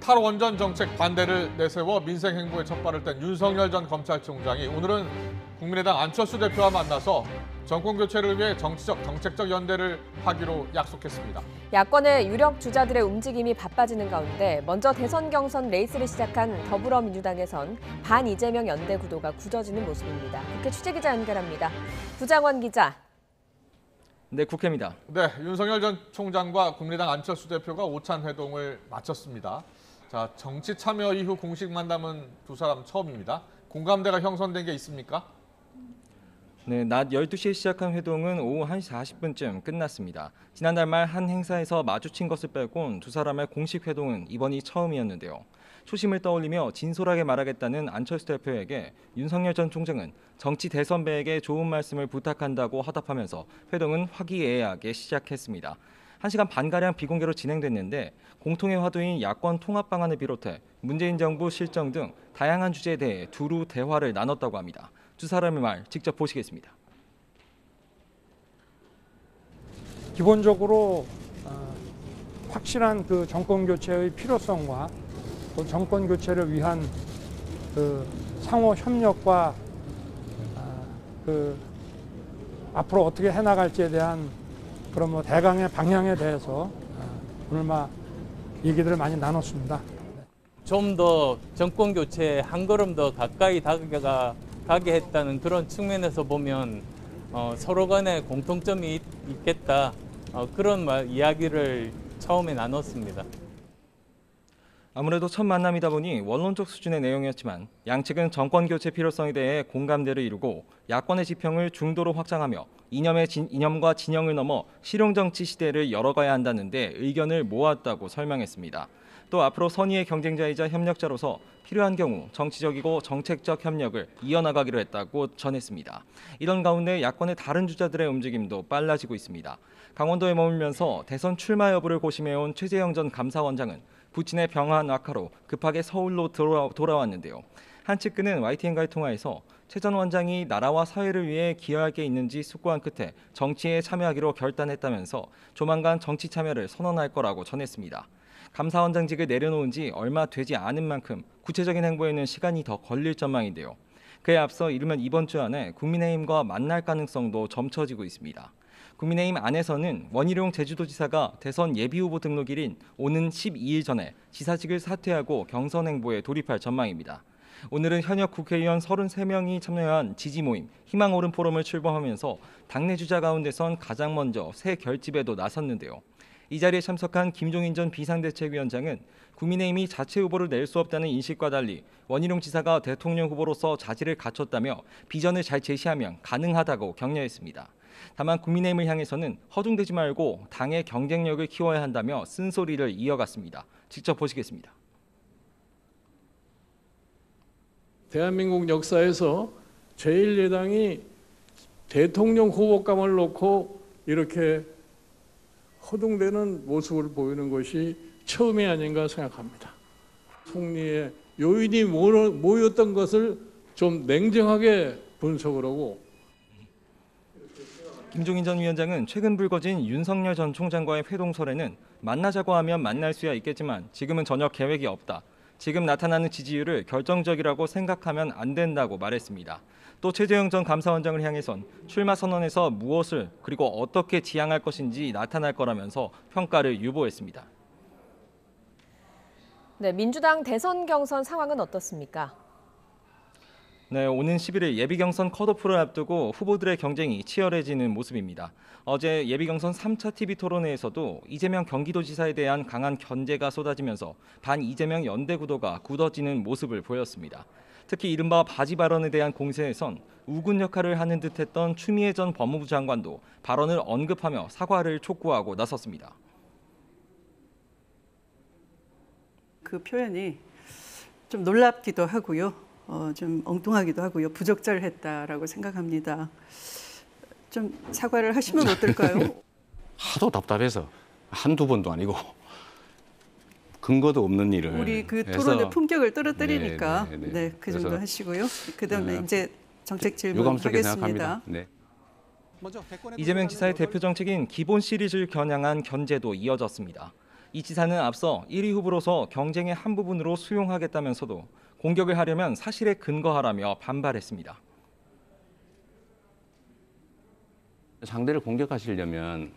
탈원전 정책 반대를 내세워 민생 행보에 첫 발을 뗀 윤석열 전 검찰총장이 오늘은 국민의당 안철수 대표와 만나서 정권 교체를 위해 정책적 연대를 하기로 약속했습니다. 야권의 유력 주자들의 움직임이 바빠지는 가운데 먼저 대선 경선 레이스를 시작한 더불어민주당에선 반 이재명 연대 구도가 굳어지는 모습입니다. 국회 취재기자 연결합니다. 구장원 기자. 네, 국회입니다. 네, 윤석열 전 총장과 국민의당 안철수 대표가 오찬 회동을 마쳤습니다. 자, 정치 참여 이후 공식 만남은 두 사람 처음입니다. 공감대가 형성된 게 있습니까? 네, 낮 12시에 시작한 회동은 오후 1시 40분쯤 끝났습니다. 지난달 말 한 행사에서 마주친 것을 빼곤 두 사람의 공식 회동은 이번이 처음이었는데요. 초심을 떠올리며 진솔하게 말하겠다는 안철수 대표에게 윤석열 전 총장은 정치 대선배에게 좋은 말씀을 부탁한다고 화답하면서 회동은 화기애애하게 시작했습니다. 1시간 반가량 비공개로 진행됐는데 공통의 화두인 야권 통합 방안을 비롯해 문재인 정부 실정 등 다양한 주제에 대해 두루 대화를 나눴다고 합니다. 두 사람의 말 직접 보시겠습니다. 기본적으로 확실한 그 정권 교체의 필요성과 또 정권 교체를 위한 그 상호 협력과 그 앞으로 어떻게 해나갈지에 대한 그런 뭐 대강의 방향에 대해서 오늘 얘기들을 많이 나눴습니다. 좀 더 정권 교체에 한 걸음 더 가까이 다가가게 했다는 그런 측면에서 보면 서로 간에 공통점이 있겠다, 그런 이야기를 처음에 나눴습니다. 아무래도 첫 만남이다 보니 원론적 수준의 내용이었지만 양측은 정권 교체 필요성에 대해 공감대를 이루고 야권의 지평을 중도로 확장하며 이념과 진영을 넘어 실용정치 시대를 열어가야 한다는데 의견을 모았다고 설명했습니다. 또 앞으로 선의의 경쟁자이자 협력자로서 필요한 경우 정치적이고 정책적 협력을 이어나가기로 했다고 전했습니다. 이런 가운데 야권의 다른 주자들의 움직임도 빨라지고 있습니다. 강원도에 머물면서 대선 출마 여부를 고심해온 최재형 전 감사원장은 부친의 병환 악화로 급하게 서울로 돌아왔는데요. 한 측근은 YTN과의 통화에서 최 전 원장이 나라와 사회를 위해 기여할 게 있는지 숙고한 끝에 정치에 참여하기로 결단했다면서 조만간 정치 참여를 선언할 거라고 전했습니다. 감사원장직을 내려놓은 지 얼마 되지 않은 만큼 구체적인 행보에는 시간이 더 걸릴 전망인데요. 그에 앞서 이르면 이번 주 안에 국민의힘과 만날 가능성도 점쳐지고 있습니다. 국민의힘 안에서는 원희룡 제주도지사가 대선 예비후보 등록일인 오는 12일 전에 지사직을 사퇴하고 경선 행보에 돌입할 전망입니다. 오늘은 현역 국회의원 33명이 참여한 지지 모임 희망 오른 포럼을 출범하면서 당내 주자 가운데선 가장 먼저 새 결집에도 나섰는데요. 이 자리에 참석한 김종인 전 비상대책위원장은 국민의힘이 자체 후보를 낼 수 없다는 인식과 달리 원희룡 지사가 대통령 후보로서 자질을 갖췄다며 비전을 잘 제시하면 가능하다고 격려했습니다. 다만 국민의힘을 향해서는 허둥대지 말고 당의 경쟁력을 키워야 한다며 쓴소리를 이어갔습니다. 직접 보시겠습니다. 대한민국 역사에서 제1야당이 대통령 후보감을 놓고 이렇게 허둥대는 모습을 보이는 것이 처음이 아닌가 생각합니다. 총리의 요인이 뭐였던 것을 좀 냉정하게 분석을 하고. 김종인 전 위원장은 최근 불거진 윤석열 전 총장과의 회동설에는 만나자고 하면 만날 수야 있겠지만 지금은 전혀 계획이 없다. 지금 나타나는 지지율을 결정적이라고 생각하면 안 된다고 말했습니다. 또 최재형 전 감사원장을 향해선 출마 선언에서 무엇을 그리고 어떻게 지향할 것인지 나타날 거라면서 평가를 유보했습니다. 네, 민주당 대선 경선 상황은 어떻습니까? 네, 오는 11일 예비경선 컷오프를 앞두고 후보들의 경쟁이 치열해지는 모습입니다. 어제 예비경선 3차 TV 토론회에서도 이재명 경기도지사에 대한 강한 견제가 쏟아지면서 반 이재명 연대 구도가 굳어지는 모습을 보였습니다. 특히 이른바 바지 발언에 대한 공세에선 우군 역할을 하는 듯했던 추미애 전 법무부 장관도 발언을 언급하며 사과를 촉구하고 나섰습니다. 그 표현이 좀 놀랍기도 하고요. 좀 엉뚱하기도 하고요. 부적절했다라고 생각합니다. 좀 사과를 하시면 어떨까요? 하도 답답해서 한두 번도 아니고 근거도 없는 일을 우리 그 토론의 품격을 떨어뜨리니까 네, 네, 그 정도 하시고요. 그다음에 이제 정책 질문 유감스럽게 하겠습니다. 생각합니다. 네. 이재명 지사의 대표 정책인 기본 시리즈를 겨냥한 견제도 이어졌습니다. 이 지사는 앞서 1위 후보로서 경쟁의 한 부분으로 수용하겠다면서도 공격을 하려면 사실에 근거하라며 반발했습니다. 상대를 공격하시려면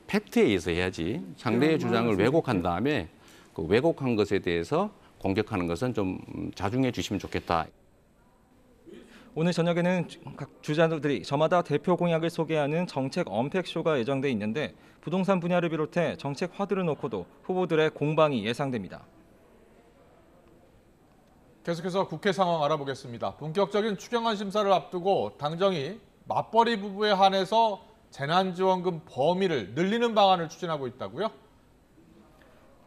팩트에 의해서 해야지 상대의 주장을 왜곡한 다음에 그 왜곡한 것에 대해서 공격하는 것은 좀 자중해 주시면 좋겠다. 오늘 저녁에는 각 주자들이 저마다 대표 공약을 소개하는 정책 언팩쇼가 예정돼 있는데 부동산 분야를 비롯해 정책 화두를 놓고도 후보들의 공방이 예상됩니다. 계속해서 국회 상황 알아보겠습니다. 본격적인 추경안 심사를 앞두고 당정이 맞벌이 부부에 한해서 재난지원금 범위를 늘리는 방안을 추진하고 있다고요?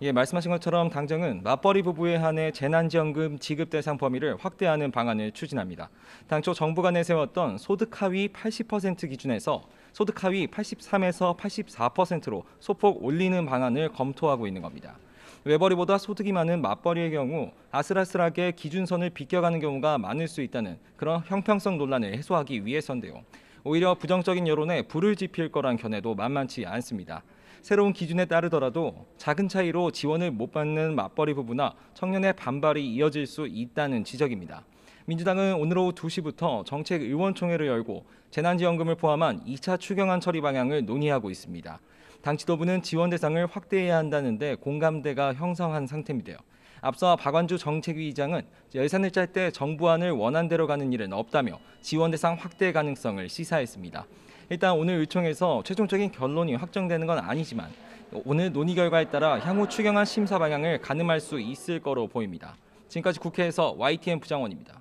예, 말씀하신 것처럼 당정은 맞벌이 부부에 한해 재난지원금 지급 대상 범위를 확대하는 방안을 추진합니다. 당초 정부가 내세웠던 소득 하위 80% 기준에서 소득 하위 83에서 84%로 소폭 올리는 방안을 검토하고 있는 겁니다. 외벌이보다 소득이 많은 맞벌이의 경우 아슬아슬하게 기준선을 비껴가는 경우가 많을 수 있다는 그런 형평성 논란을 해소하기 위해서인데요. 오히려 부정적인 여론에 불을 지필 거란 견해도 만만치 않습니다. 새로운 기준에 따르더라도 작은 차이로 지원을 못 받는 맞벌이 부부나 청년의 반발이 이어질 수 있다는 지적입니다. 민주당은 오늘 오후 2시부터 정책 의원총회를 열고 재난지원금을 포함한 2차 추경안 처리 방향을 논의하고 있습니다. 당 지도부는 지원 대상을 확대해야 한다는데 공감대가 형성한 상태인데요. 앞서 박완주 정책위의장은 예산을 짤 때 정부안을 원안대로 가는 일은 없다며 지원 대상 확대 가능성을 시사했습니다. 일단 오늘 의총에서 최종적인 결론이 확정되는 건 아니지만 오늘 논의 결과에 따라 향후 추경안 심사 방향을 가늠할 수 있을 거로 보입니다. 지금까지 국회에서 YTN 부장원입니다.